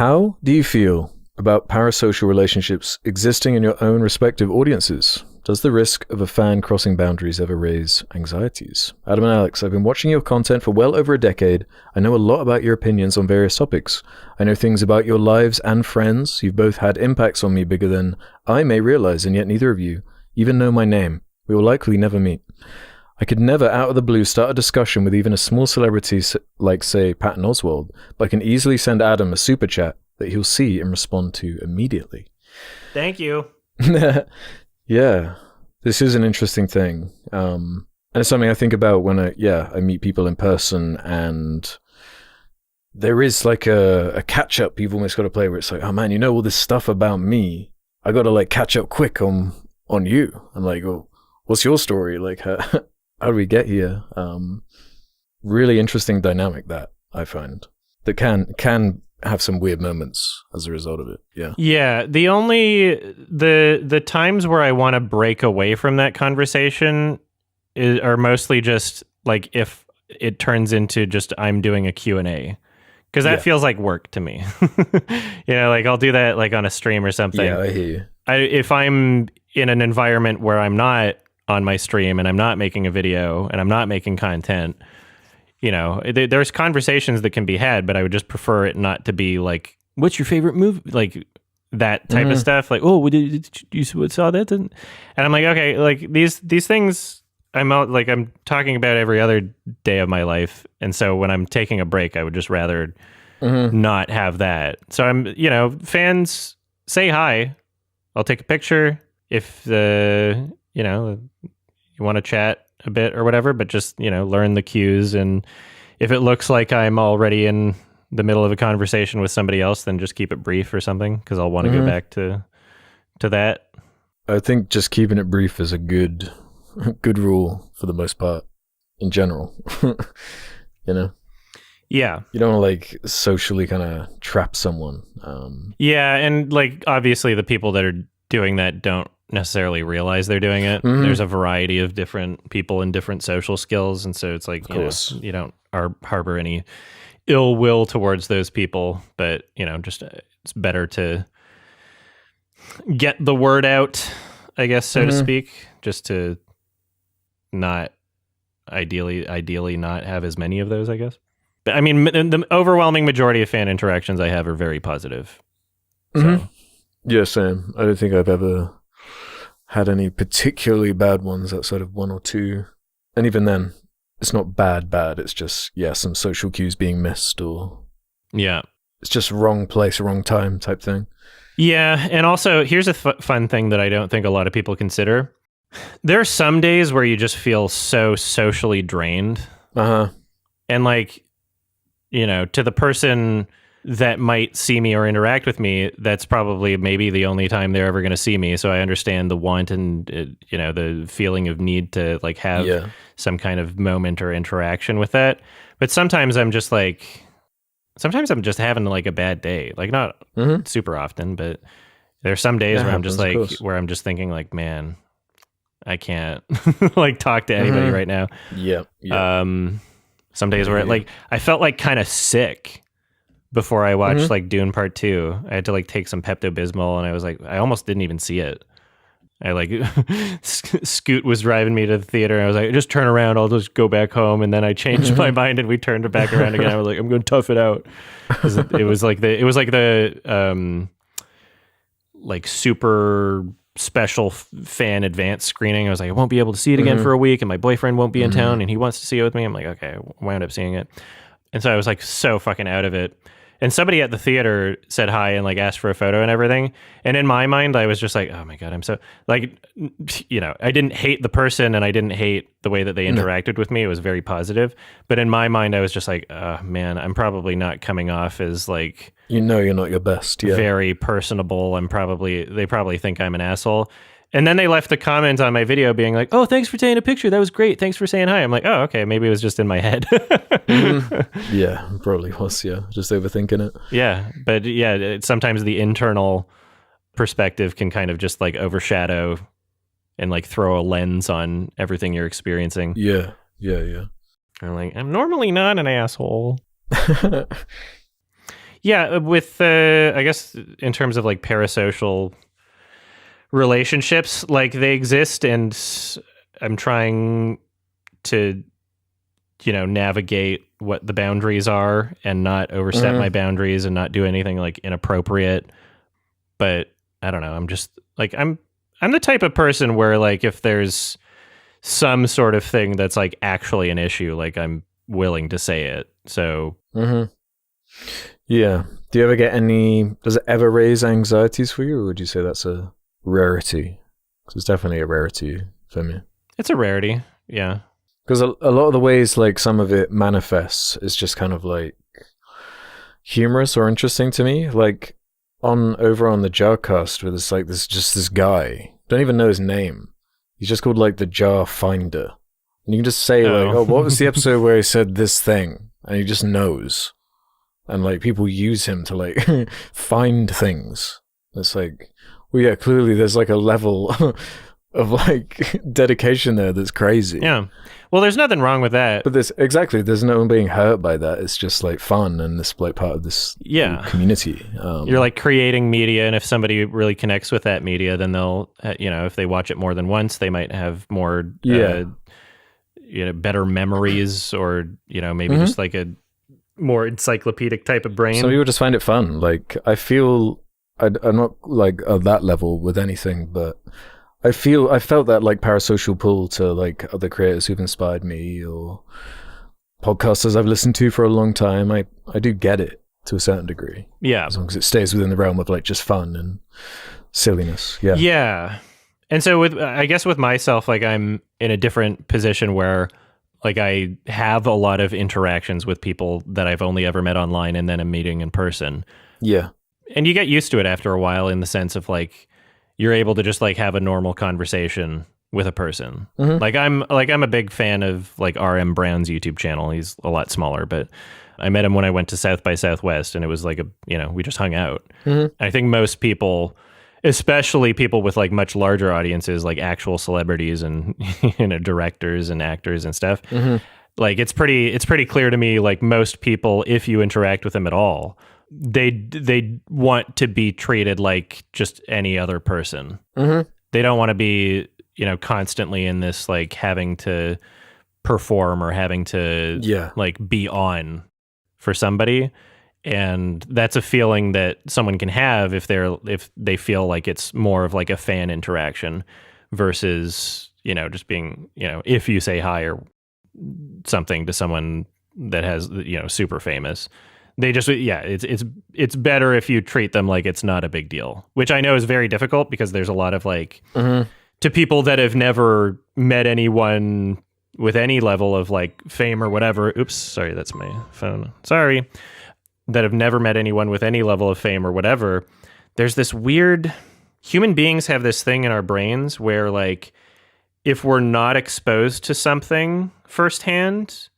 How do you feel about parasocial relationships existing in your own respective audiences? Does the risk of a fan crossing boundaries ever raise anxieties? Adam and Alex, I've been watching your content for well over a decade. I know a lot about your opinions on various topics. I know things about your lives and friends. You've both had impacts on me bigger than I may realize, and yet neither of you even know my name. We will likely never meet. I could never, out of the blue, start a discussion with even a small celebrity like, say, Patton Oswalt, but I can easily send Adam a super chat that he'll see and respond to immediately. Thank you. Yeah, this is an interesting thing. And it's something I think about when I meet people in person, and there is like a catch up you've almost got to play where it's like, oh man, you know all this stuff about me. I got to like catch up quick on you. I'm like, oh, what's your story? Like, how do we get here? Really interesting dynamic that I find that can have some weird moments as a result of it. Yeah. The times where I want to break away from that conversation are mostly just like if it turns into just I'm doing a Q&A, because that feels like work to me. Like I'll do that like on a stream or something. Yeah, I hear you. If I'm in an environment where I'm not on my stream and I'm not making a video and I'm not making content, there's conversations that can be had, but I would just prefer it not to be like, what's your favorite movie? Like that type of stuff. Like, oh, did you saw that? And I'm like, okay, like these things I'm talking about every other day of my life. And so when I'm taking a break, I would just rather not have that. So I'm, fans, say hi. I'll take a picture if you want to chat a bit or whatever, but just, learn the cues. And if it looks like I'm already in the middle of a conversation with somebody else, then just keep it brief or something, because I'll want to go back to that. I think just keeping it brief is a good rule for the most part in general. Yeah. You don't want to like socially kind of trap someone. Yeah. And like, obviously the people that are doing that don't necessarily realize they're doing it. There's a variety of different people and different social skills, and so it's like you don't harbor any ill will towards those people, but just it's better to get the word out, I guess, so to speak, just to not ideally not have as many of those, I guess. But I mean, the overwhelming majority of fan interactions I have are very positive. So. Yeah, same. I don't think I've ever had any particularly bad ones outside of one or two. And even then, it's not bad. It's just, some social cues being missed, or... Yeah. It's just wrong place, wrong time type thing. Yeah, and also, here's a fun thing that I don't think a lot of people consider. There are some days where you just feel so socially drained. And like, to the person that might see me or interact with me, that's probably maybe the only time they're ever going to see me. So I understand the want and, the feeling of need to like have some kind of moment or interaction with that. But sometimes I'm just having like a bad day, like not super often, but there's some days where I'm just like, where I'm just thinking like, man, I can't like talk to anybody right now. Yeah. Some days where like I felt like kind of sick before I watched like Dune Part 2. I had to like take some Pepto-Bismol, and I was like, I almost didn't even see it. I like Scoot was driving me to the theater, and I was like, just turn around, I'll just go back home. And then I changed my mind, and we turned it back around again. I was like, I'm going to tough it out. It was like the like super special fan advance screening. I was like, I won't be able to see it again for a week, and my boyfriend won't be in town, and he wants to see it with me. I'm like, okay, I wound up seeing it. And so I was like so fucking out of it. And somebody at the theater said hi and like asked for a photo and everything. And in my mind, I was just like, oh my God, I'm so like, I didn't hate the person, and I didn't hate the way that they interacted with me. It was very positive. But in my mind, I was just like, oh man, I'm probably not coming off as like, you're not your best. Yeah. Very personable. They probably think I'm an asshole. And then they left a comment on my video being like, oh, thanks for taking a picture. That was great. Thanks for saying hi. I'm like, oh, okay. Maybe it was just in my head. Yeah, probably was. Yeah. Just overthinking it. Yeah. But yeah, sometimes the internal perspective can kind of just like overshadow and like throw a lens on everything you're experiencing. Yeah. I'm like, I'm normally not an asshole. Yeah, with I guess in terms of like parasocial relationships, like they exist, and I'm trying to, navigate what the boundaries are and not overstep my boundaries and not do anything like inappropriate. But I don't know. I'm just like I'm the type of person where like if there's some sort of thing that's like actually an issue, like I'm willing to say it. So yeah. Do you ever get does it ever raise anxieties for you, or would you say that's a rarity? 'Cause it's definitely a rarity for me. it's a rarity. Yeah. Because a lot of the ways like some of it manifests is just kind of like humorous or interesting to me. Like over on the Jarcast, where there's like this guy, don't even know his name. He's just called like the Jar Finder. And you can just say like, oh, what was the episode where he said this thing? And he just knows. And like people use him to like find things. It's like, well, yeah, clearly there's like a level of like dedication there that's crazy. Yeah. Well, there's nothing wrong with that. But there's no one being hurt by that. It's just like fun and this like part of this community. You're like creating media, and if somebody really connects with that media, then they'll, if they watch it more than once, they might have more, better memories, or maybe just like a more encyclopedic type of brain. Some people just find it fun. Like I feel, I'm not like at that level with anything, but I felt that like parasocial pull to like other creators who've inspired me, or podcasters I've listened to for a long time. I do get it to a certain degree. Yeah. As long as it stays within the realm of like just fun and silliness. Yeah. Yeah. And so I guess with myself, like I'm in a different position where like I have a lot of interactions with people that I've only ever met online and then a meeting in person. Yeah. And you get used to it after a while, in the sense of like, you're able to just like have a normal conversation with a person. Like I'm a big fan of like RM Brown's YouTube channel. He's a lot smaller, but I met him when I went to South by Southwest, and it was like we just hung out. I think most people, especially people with like much larger audiences, like actual celebrities and directors and actors and stuff, like it's pretty clear to me, like most people, if you interact with them at all, they want to be treated like just any other person. They don't want to be, constantly in this like having to perform or having to like be on for somebody. And that's a feeling that someone can have if they feel like it's more of like a fan interaction versus, just being, if you say hi or something to someone that has, super famous. They just, it's better if you treat them like it's not a big deal, which I know is very difficult because there's a lot of like, to people that have never met anyone with any level of like fame or whatever. Oops, sorry, that's my phone. Sorry. That have never met anyone with any level of fame or whatever. There's this weird, human beings have this thing in our brains where like, if we're not exposed to something firsthand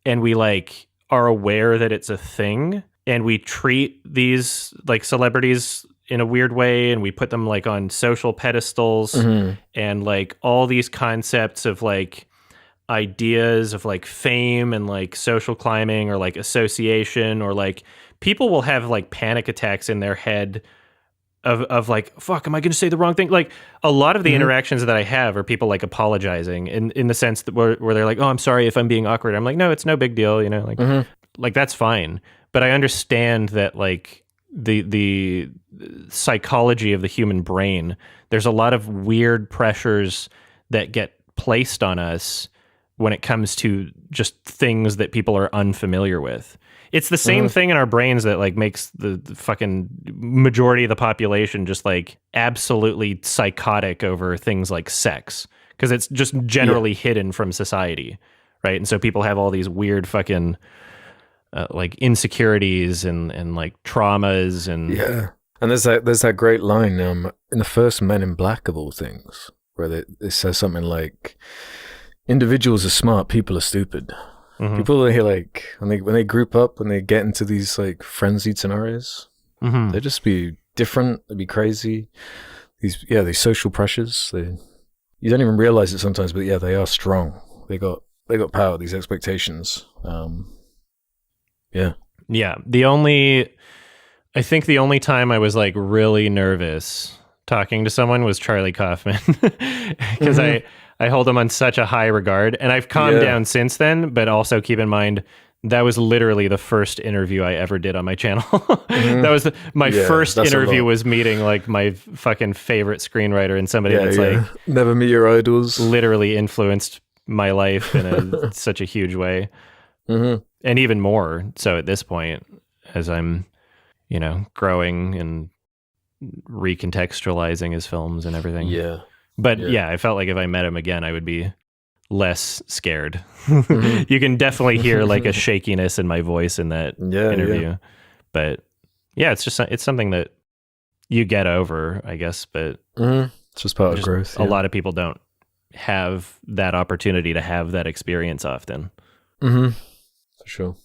and we like are aware that it's a thing, and we treat these like celebrities in a weird way, and we put them like on social pedestals, and like all these concepts of like ideas of like fame and like social climbing or like association, or like people will have like panic attacks in their head of like, fuck, am I going to say the wrong thing? Like a lot of the interactions that I have are people like apologizing in the sense that where they're like, oh, I'm sorry if I'm being awkward. I'm like, no, it's no big deal. Like that's fine. But I understand that like the psychology of the human brain, there's a lot of weird pressures that get placed on us when it comes to just things that people are unfamiliar with. It's the same thing in our brains that like makes the fucking majority of the population just like absolutely psychotic over things like sex, because it's just generally hidden from society, right? And so people have all these weird fucking like insecurities and like traumas and And there's that great line in the first Men in Black of all things, where it says something like, individuals are smart, people are stupid. People are like, when they group up, when they get into these like frenzied scenarios, they just be different, they'd be crazy. These social pressures, you don't even realize it sometimes, but yeah, they are strong. They got power, these expectations. Yeah. The only I think the only time I was like really nervous talking to someone was Charlie Kaufman because I hold him on such a high regard, and I've calmed down since then. But also keep in mind that was literally the first interview I ever did on my channel. That was my first interview was meeting like my fucking favorite screenwriter and somebody that's like never meet your idols. Literally influenced my life in such a huge way, and even more so at this point as I'm, you know, growing and recontextualizing his films and everything. Yeah. But yeah, I felt like if I met him again, I would be less scared. You can definitely hear like a shakiness in my voice in that interview. Yeah. But yeah, it's something that you get over, I guess. But it's just part of growth. A lot of people don't have that opportunity to have that experience often. For sure.